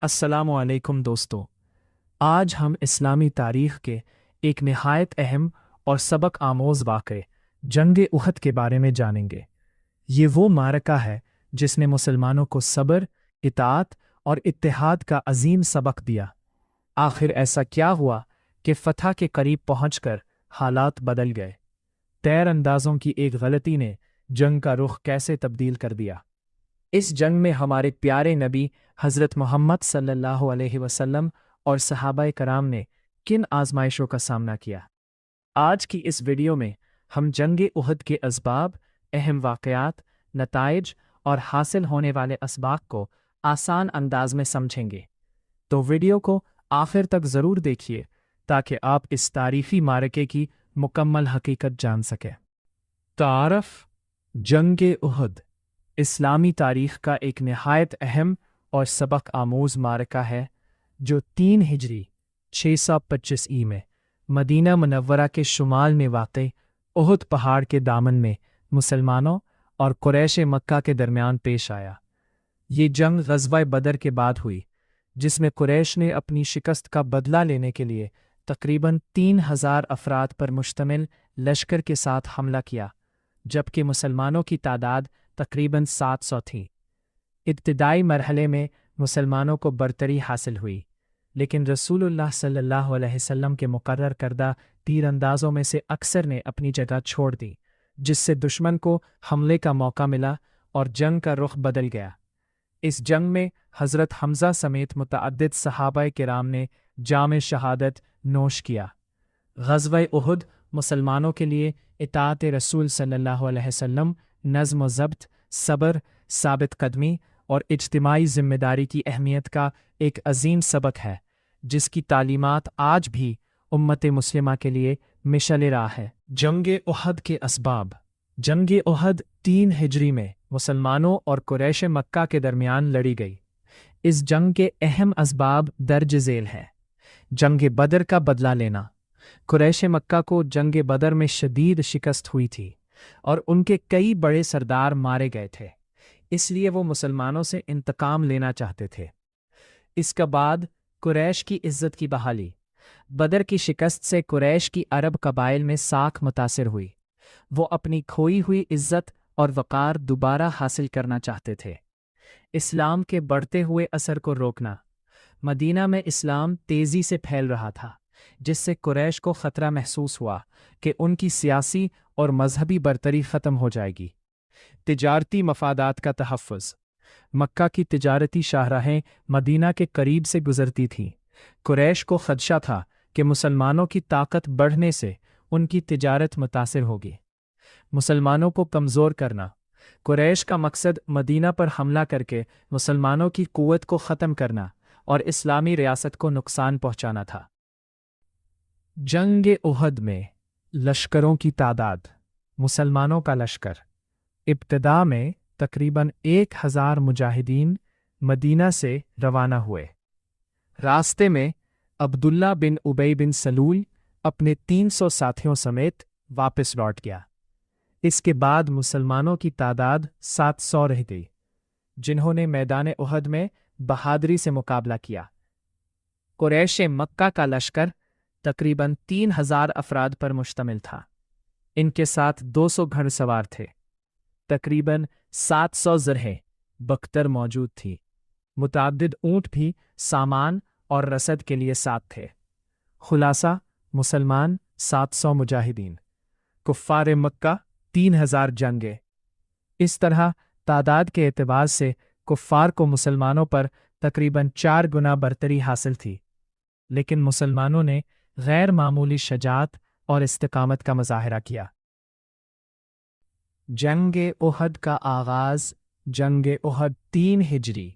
अस्सलामु अलैकुम दोस्तों। आज हम इस्लामी तारीख़ के एक नहायत अहम और सबक आमोज़ वाक़े जंग उहद के बारे में जानेंगे। ये वो मारका है जिसने मुसलमानों को सब्र, इताअत और इत्तेहाद का अजीम सबक दिया। आखिर ऐसा क्या हुआ कि फ़तह के करीब पहुंचकर हालात बदल गए? तैर अंदाज़ों की एक गलती ने जंग का रुख कैसे तब्दील कर दिया? इस जंग में हमारे प्यारे नबी हज़रत मोहम्मद सल्लल्लाहु अलैहि वसल्लम और सहाबाए कराम ने किन आजमाइशों का सामना किया? आज की इस वीडियो में हम जंग उहद के असबाब, अहम वाक़यात, नताइज और हासिल होने वाले असबाक को आसान अंदाज में समझेंगे। तो वीडियो को आखिर तक ज़रूर देखिए ताकि आप इस तारीख़ी मारके की मुकम्मल हकीकत जान सकें। तारफ़ जंग उहद इस्लामी तारीख़ का एक नहायत अहम और सबक आमोज़ मारका है जो 3 हिजरी 625 ई में मदीना मुनव्वरा के शुमाल में वाक़ई उहद पहाड़ के दामन में मुसलमानों और कुरैश मक्का के दरमियान पेश आया। ये जंग ग़ज़वा बदर के बाद हुई जिसमें कुरैश ने अपनी शिकस्त का बदला लेने के लिए तकरीबन 3000 अफराद पर मुश्तमिल लश्कर के साथ हमला किया, जबकि मुसलमानों की तादाद तकरीबन 700 थी। इब्तिदाई मरहले में मुसलमानों को बरतरी हासिल हुई, लेकिन रसूलुल्लाह सल्लल्लाहु अलैहि वसल्लम के मुकर्रर करदा तीरंदाजों में से अक्सर ने अपनी जगह छोड़ दी, जिससे दुश्मन को हमले का मौका मिला और जंग का रुख बदल गया। इस जंग में हज़रत हमज़ा समेत मुतअद्दिद सहाबाए किराम ने जाम शहादत नोश किया। ग़ज़वा उहद मुसलमानों के लिए इताअत रसूल सल्लल्लाहु अलैहि वसल्लम, नज़्म व ज़ब्त, सब्र, साबित कदमी और इज्तिमाई ज़िम्मेदारी की अहमियत का एक अजीम सबक है, जिसकी तालीमात आज भी उम्मत मुस्लिमा के लिए मिशल राह है। जंग उहद के असबाब। जंग उहद 3 हिजरी में मुसलमानों और कुरैश मक्का के दरमियान लड़ी गई। इस जंग के अहम असबाब दर्ज झेल हैं। जंग बदर का बदला लेना। कुरैश मक्का को जंग बदर में शदीद शिकस्त हुई थी और उनके कई बड़े सरदार मारे गए थे, इसलिए वो मुसलमानों से इंतकाम लेना चाहते थे। इसके बाद कुरैश की इज्जत की बहाली। बदर की शिकस्त से कुरैश की अरब कबाइल में साख मुतासिर हुई। वो अपनी खोई हुई इज्जत और वक़ार दोबारा हासिल करना चाहते थे। इस्लाम के बढ़ते हुए असर को रोकना। मदीना में इस्लाम तेज़ी से फैल रहा था, जिससे कुरैश को ख़तरा महसूस हुआ कि उनकी सियासी और मजहबी बरतरी ख़त्म हो जाएगी। तिजारती मफादात का तहफ़्फ़ुज़। मक्का की तिजारती शाहराहें मदीना के करीब से गुजरती थीं। कुरैश को ख़दशा था कि मुसलमानों की ताकत बढ़ने से उनकी तिजारत मुतासिर होगी। मुसलमानों को कमज़ोर करना। कुरैश का मकसद मदीना पर हमला करके मुसलमानों की क़ुव्वत को ख़त्म करना और इस्लामी रियासत को नुकसान पहुँचाना था। जंग उहद में लश्करों की तादाद। मुसलमानों का लश्कर इब्तिदा में तकरीबन 1000 मुजाहिदीन मदीना से रवाना हुए। रास्ते में अब्दुल्ला बिन उबई बिन सलूल अपने 300 साथियों समेत वापस लौट गया। इसके बाद मुसलमानों की तादाद 700 रह गई, जिन्होंने मैदान उहद में बहादुरी से मुकाबला किया। कुरैश मक्का का लश्कर तकरीबन 3000 अफराद पर मुश्तमिल था। इनके साथ 200 घुड़सवार थे। तकरीबन 700 ज़रहे बख्तर मौजूद थी। मुतअद्दिद ऊँट भी सामान और रसद के लिए साथ थे। खुलासा: मुसलमान 700 मुजाहिदीन, कुफ़ार मक्का 3000 जंगे। इस तरह तादाद के एतबार से कुफ़ार को मुसलमानों पर तकरीबन 4 गुना बरतरी हासिल थी, लेकिन मुसलमानों ने गैर मामूली शजाअत और इस्तिकामत का मुज़ाहरा किया। जंग उहद का आगाज़। जंग उहद 3 हिजरी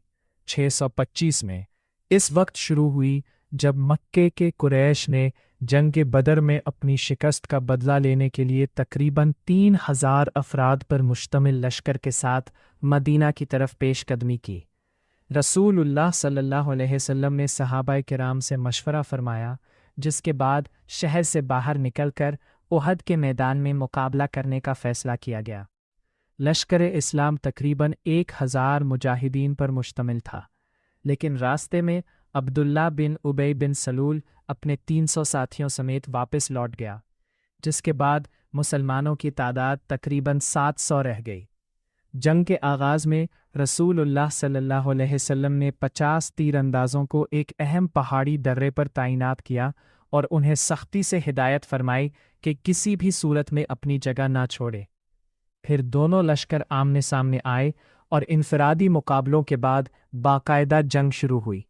625 में इस वक्त शुरू हुई जब मक्के के कुरैश ने जंग बदर में अपनी शिकस्त का बदला लेने के लिए तकरीबन 3000 अफराद पर मुश्तमिल लश्कर के साथ मदीना की तरफ पेशकदमी की। रसूलुल्लाह सल्लल्लाहु अलैहि वसल्लम ने सहाबाए किराम से मशवरा फरमाया, जिसके बाद शहर से बाहर निकलकर उहद के मैदान में मुकाबला करने का फ़ैसला किया गया। लश्कर इस्लाम तकरीबन 1000 मुजाहिदीन पर मुश्तमिल था, लेकिन रास्ते में अब्दुल्ला बिन उबई बिन सलूल अपने 300 साथियों समेत वापस लौट गया, जिसके बाद मुसलमानों की तादाद तकरीबन 700 रह गई। जंग के आगाज़ में रसूलुल्लाह सल्लल्लाहु अलैहि वसल्लम ने 50 तीरंदाजों को एक अहम पहाड़ी दर्रे पर तैनात किया और उन्हें सख्ती से हिदायत फरमाई कि किसी भी सूरत में अपनी जगह ना छोड़े। फिर दोनों लश्कर आमने सामने आए और इनफरादी मुकाबलों के बाद बाकायदा जंग शुरू हुई।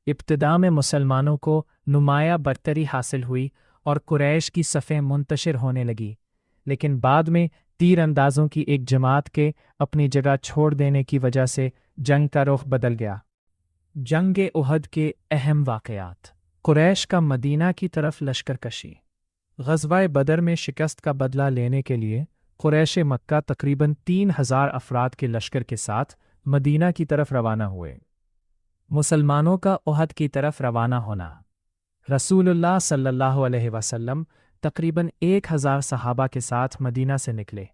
इब्तिदा में मुसलमानों को नुमाया बरतरी हासिल हुई और कुरैश की सफ़ें मुंतशिर होने लगी, लेकिन बाद में तीर अंदाजों की एक जमात के अपनी जगह छोड़ देने की वजह से जंग का रुख बदल गया। जंग उहद के अहम वाक़यात। कुरैश का मदीना की तरफ लश्कर कशी। ग़ज़वा बदर में शिकस्त का बदला लेने के लिए कुरैश मक्का तकरीबन 3000 अफराद के लश्कर के साथ मदीना की तरफ रवाना हुए। मुसलमानों का उहद की तरफ रवाना होना। रसूलुल्लाह सल्लल्लाहु अलैहि वसल्लम तकरीबन 1000 सहाबा के साथ मदीना से निकले,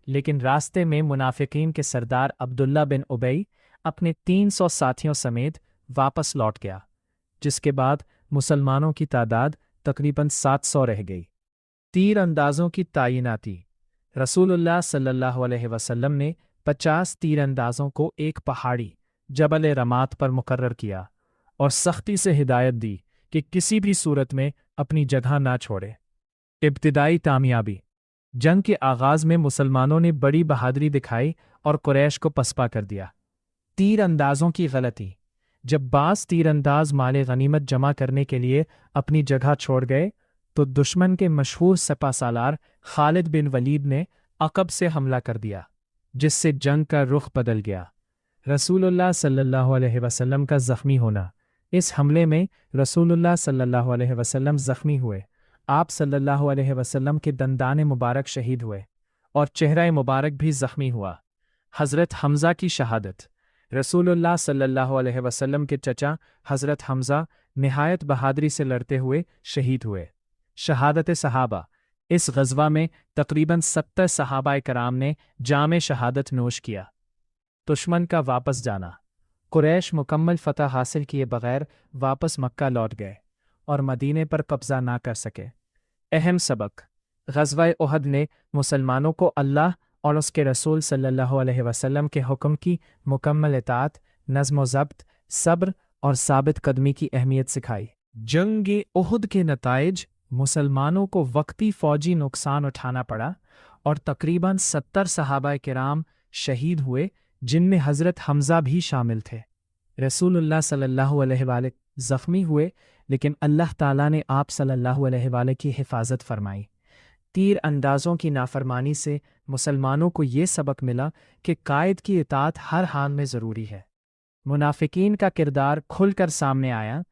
लेकिन रास्ते में मुनाफिकीन के सरदार अब्दुल्ला बिन उबई अपने 300 साथियों समेत वापस लौट गया, जिसके बाद मुसलमानों की तादाद तकरीबन 700 रह गई। तीर अंदाजों की तैनाती। रसूलुल्लाह सल्लल्लाहु अलैहि वसल्लम ने 50 तीर अंदाजों को एक पहाड़ी जबल रमात पर मुकर्रर किया और सख्ती से हिदायत दी कि किसी भी सूरत में अपनी जगह ना छोड़े। इब्तिदाई कामयाबी। जंग के आगाज़ में मुसलमानों ने बड़ी बहादुरी दिखाई और कुरैश को पसपा कर दिया। तीर अंदाजों की गलती। जब बास तीर अंदाज माले गनीमत जमा करने के लिए अपनी जगह छोड़ गए तो दुश्मन के मशहूर सपा सालार खालिद बिन वलीद ने अकब से हमला कर दिया, जिससे जंग का रुख बदल गया। रसूलुल्लाह सल्लल्लाहु अलैहि वसल्लम का ज़ख्मी होना। इस हमले में रसूलुल्लाह सल्लल्लाहु अलैहि वसल्लम ज़ख्मी हुए। आप सल्लल्लाहु अलैहि वसल्लम के दंदाने मुबारक शहीद हुए और चेहरा मुबारक भी ज़ख्मी हुआ। हज़रत हमज़ा की शहादत। रसूलुल्लाह सल्लल्लाहु अलैहि वसल्लम के चचा हज़रत हमज़ा निहायत बहादुरी से लड़ते हुए शहीद हुए। शहादत सहाबा। इस ग़ज़वा में तकरीबन 70 सहाबाए कराम ने जाम शहादत नोश किया। दुश्मन का वापस जाना। कुरैश मुकम्मल फ़तह हासिल किए बग़ैर वापस मक्का लौट गए और मदीने पर कब्ज़ा ना कर सके। अहम सबक। ग़ज़वा उहद ने मुसलमानों को अल्लाह और उसके रसूल सल्लल्लाहु अलैहि वसल्लम के हुक्म की मुकम्मल इताअत, नज़्म व ज़ब्त, सब्र और साबित कदमी की अहमियत सिखाई। जंग उहद के नताइज। मुसलमानों को वक्ती फ़ौजी नुकसान उठाना पड़ा और तकरीबन 70 सहाबाए किराम शहीद हुए, जिनमें हज़रत हमज़ा भी शामिल थे। रसूलुल्लाह सल्लल्लाहु अलैहि वसल्लम ज़ख्मी हुए, लेकिन अल्लाह ताला ने आप सल्लल्लाहु अलैहि वसल्लम की हिफाजत फरमाई। तीर अंदाज़ों की नाफरमानी से मुसलमानों को ये सबक मिला कि कायद की इताअत हर हाल में ज़रूरी है। मुनाफिकीन का किरदार खुलकर सामने आया,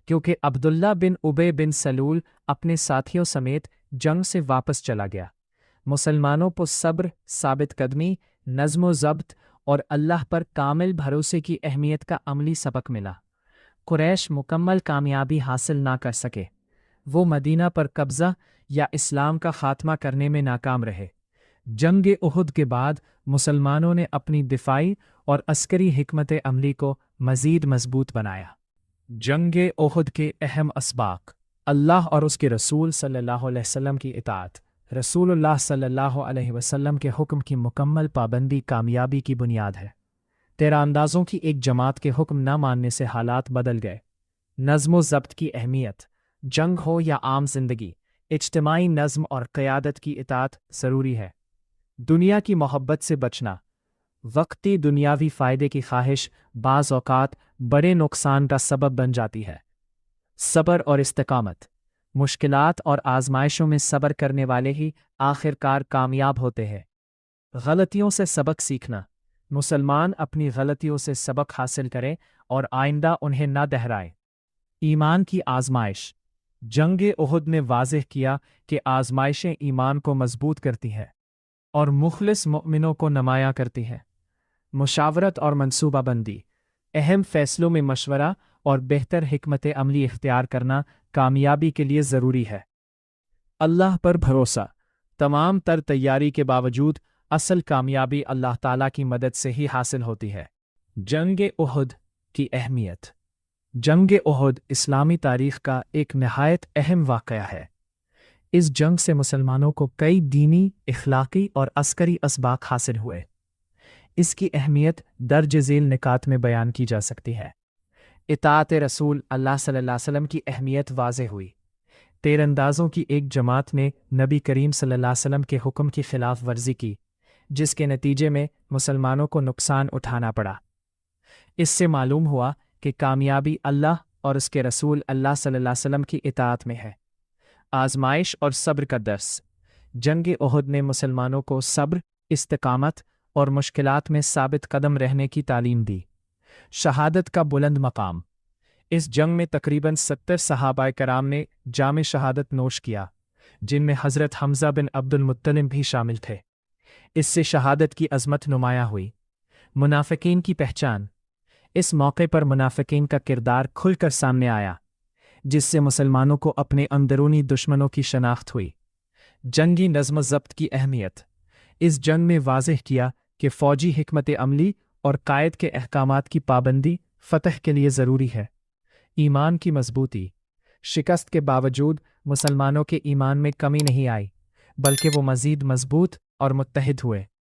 क्योंकि अब्दुल्ला बिन उबई बिन सलूल अपने साथियों समेत जंग से वापस चला गया। मुसलमानों को सब्र, साबित कदमी, नज़्म व ज़ब्त और अल्लाह पर कामिल भरोसे की अहमियत का अमली सबक मिला। कुरैश मुकम्मल कामयाबी हासिल ना कर सके। वो मदीना पर कब्ज़ा या इस्लाम का ख़ात्मा करने में नाकाम रहे। जंग उहद के बाद मुसलमानों ने अपनी दिफ़ाई और अस्करी हिकमत अमली को मज़ीद मजबूत बनाया। जंग उहद के अहम असबाक। अल्लाह और उसके रसूल सल्लल्लाहु अलैहि वसल्लम की इताअत। रसूलुल्लाह सल्लल्लाहु अलैहि वसल्लम के हुक्म की मुकम्मल पाबंदी कामयाबी की बुनियाद है। तीरंदाजों की एक जमात के हुक्म न मानने से हालात बदल गए। नज़्म व ज़ब्त की अहमियत। जंग हो या आम जिंदगी, इज्तिमाई नज़्म और क़यादत की इताअत ज़रूरी है। दुनिया की मोहब्बत से बचना। वक्ती दुनियावी फ़ायदे की ख्वाहिश बाज़ औक़ात बड़े नुकसान का सबब बन जाती है। सब्र और इस्तिक़ामत। मुश्किलात और आज़माइशों में सब्र करने वाले ही आखिरकार कामयाब होते हैं। गलतियों से सबक सीखना। मुसलमान अपनी गलतियों से सबक हासिल करें और आइंदा उन्हें न दोहराएं। ईमान की आज़माइश। जंग उहद ने वाज़ेह किया कि आज़माइशें ईमान को मजबूत करती हैं और मुखलिस मुमिनों को नुमाया करती हैं। मुशावरत और मंसूबाबंदी। अहम फ़ैसलों में मशवरा और बेहतर हिकमत अमली इख्तियार करना कामयाबी के लिए ज़रूरी है। अल्लाह पर भरोसा। तमाम तर तैयारी के बावजूद असल कामयाबी अल्लाह ताला की मदद से ही हासिल होती है। जंग उहद की अहमियत। जंग उहद इस्लामी तारीख का एक नहायत अहम वाक़या है। इस जंग से मुसलमानों को कई दीनी, इखलाकी और अस्करी असबाक हासिल हुए। इसकी अहमियत दर्ज झेल निकात में बयान की जा सकती है। इताअत रसूल अल्लाह सल्लल्लाहु अलैहि वसल्लम की अहमियत वाज़ेह हुई। तीरंदाजों की एक जमात ने नबी करीम सल्लल्लाहु अलैहि वसल्लम के हुक्म की खिलाफ वर्जी की, जिसके नतीजे में मुसलमानों को नुकसान उठाना पड़ा। इससे मालूम हुआ कि कामयाबी अल्लाह और उसके रसूल अल्लाह सल्लल्लाहु अलैहि वसल्लम की इताअत में है। आजमाइश और सब्र का दर्स। जंग उहद ने मुसलमानों को सब्र, इस्तिकामत और मुश्किलात में साबित कदम रहने की तालीम दी। शहादत का बुलंद मकाम। इस जंग में तकरीबन 70 सहाबाए कराम ने जाम शहादत नोश किया, जिनमें हज़रत हमज़ा बिन अब्दुल मुत्तलिब भी शामिल थे। इससे शहादत की अज़मत नुमाया हुई। मुनाफिकीन की पहचान। इस मौके पर मुनाफिकीन का किरदार खुलकर सामने आया, जिससे मुसलमानों को अपने अंदरूनी दुश्मनों की शनाख्त हुई। जंगी नज़्म ज़ब्त की अहमियत। इस जंग में वाज़ेह किया कि फ़ौजी हिकमत अमली और कायद के अहकामात की पाबंदी फ़तह के लिए ज़रूरी है। ईमान की मजबूती। शिकस्त के बावजूद मुसलमानों के ईमान में कमी नहीं आई, बल्कि वो मज़ीद मजबूत और मुत्तहिद हुए।